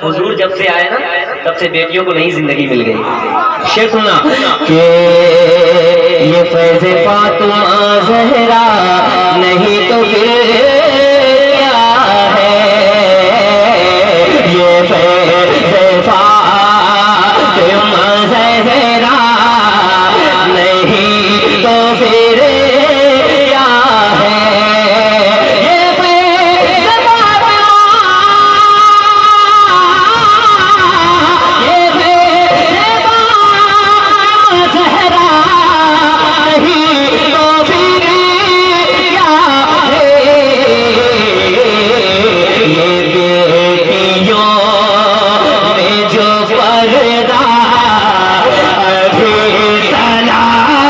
حضور جب سے آئے نا تب سے بیٹیوں کو نئی زندگی مل گئی. شعر سننا کہ یہ فیض فاطمہ زہرا نہیں تو پھر کیا ہے، یہ فیض فاطمہ زہرا نہیں تو پھر کیا ہے، یہ فیض فاطمہ، یہ فیض فاطمہ زہرا نہیں تو پھر کیا ہے، یہ بیٹیوں میں جو پردہ ابھی سلامت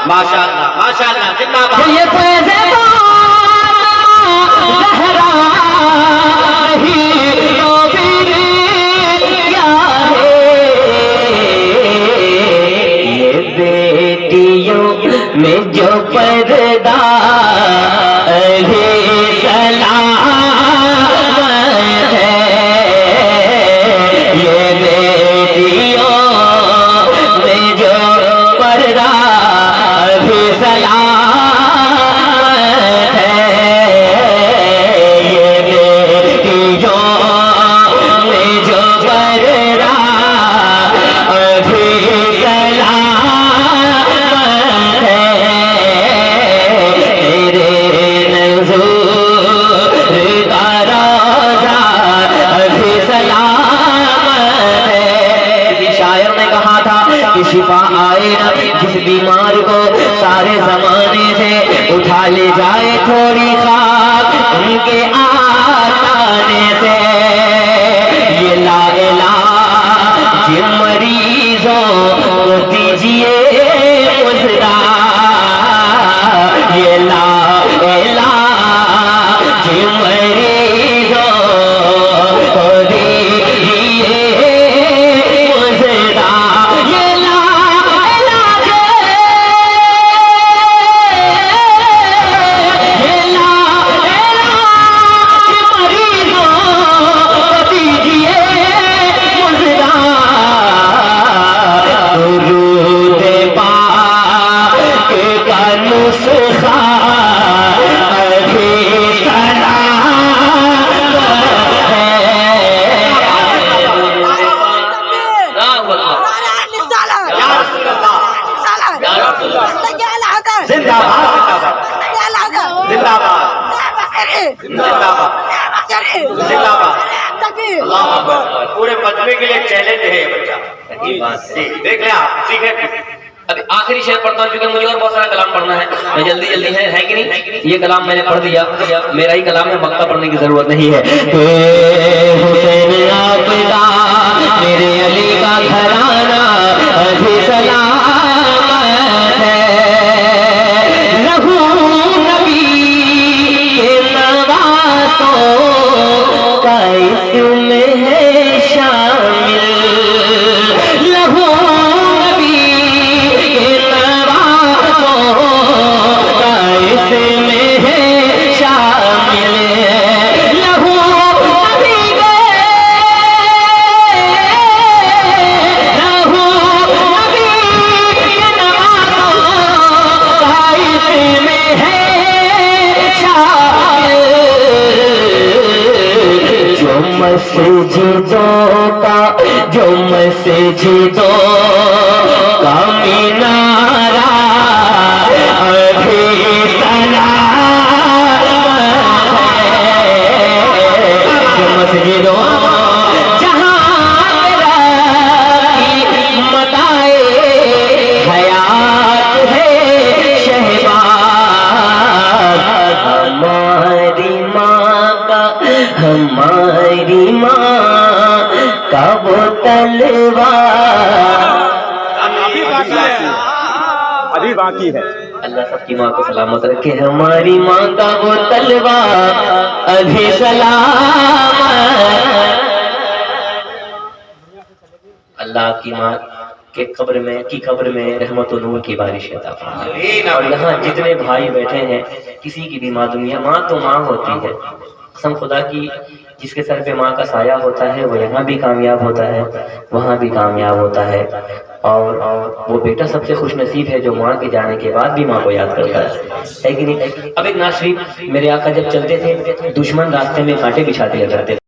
ماشاءاللہ ماشاءاللہ زندہ باد. یہ فیض زہرا ہی تو پھر کیا ہے، یہ بیٹیوں میں جو پردہ ابھی سلامت ہے، یہ بیٹیوں میں جو پردہ ابھی سلامت ہے، یہ بیٹیوں میں جو پردہ ابھی سلامت ہے، تیرے نظور کا روضہ ابھی سلامت ہے. کسی شاعر نے کہا تھا کہ شفا آئے نا جس بیمار کو سارے زمانے سے اٹھا لے جائے تھوڑی خاک ان کے آنے سے، یہ لا علاج مریضوں کو دیجیے عذرا، یہ لا علاج مریضوں کو دیجیے عذرا، یہ لا علاج، یہ لا علاج مریضوں کو دیجیے عذرا، درود پاک کا نسخہ ابھی سلامت ہے. زندہ باد زندہ باد زندہ باد زندہ باد. اللہ اکبر. پورے مجمع کے لیے چیلنج ہے یہ بچہ. جی دیکھ لیں آپ سیکھیں. ابھی آخری شعر پڑھتا ہوں کیونکہ مجھے اور بہت سارا کلام پڑھنا ہے. میں جلدی ہے کہ نہیں؟ یہ کلام میں نے پڑھ دیا، میرا ہی کلام ہے، مکہ پڑھنے کی ضرورت نہیں ہے. حسین آپ کا میرے علی کا گھرانہ ابھی سلامت ہے، لہو نبی کے نواسوں کا اس میں ہے شامل، لہو نبی کے نواسوں کا اس میں ہے شامل، لہو نبی کے، لہو نبی کے نواسوں کا اس میں ہے شامل، جو مسجدوں کا مینارہ ابھی سلامت ہے، جو مسجدوں جہاں کی متائے حیات ہے شہباز، ہماری ماں کا وہ تلوار ابھی باقی ہے. اللہ سب کی ماں کو سلامت رکھے. ہماری ماں کا وہ تلوار ابھی سلامت اللہ کی ماں کے قبر میں رحمت و نور کی بارش عطا فرمائے. اور یہاں جتنے بھائی بیٹھے ہیں کسی کی بھی ماں دنیا، ماں تو ماں ہوتی ہے، قسم خدا کی جس کے سر پہ ماں کا سایہ ہوتا ہے وہ یہاں بھی کامیاب ہوتا ہے، وہاں بھی کامیاب ہوتا ہے. اور وہ بیٹا سب سے خوش نصیب ہے جو ماں کے جانے کے بعد بھی ماں کو یاد کرتا ہے کہ نہیں. اب ایک ناز شریف، میرے آقا جب چلتے تھے دشمن راستے میں کانٹے بچھا دیا کرتے تھے.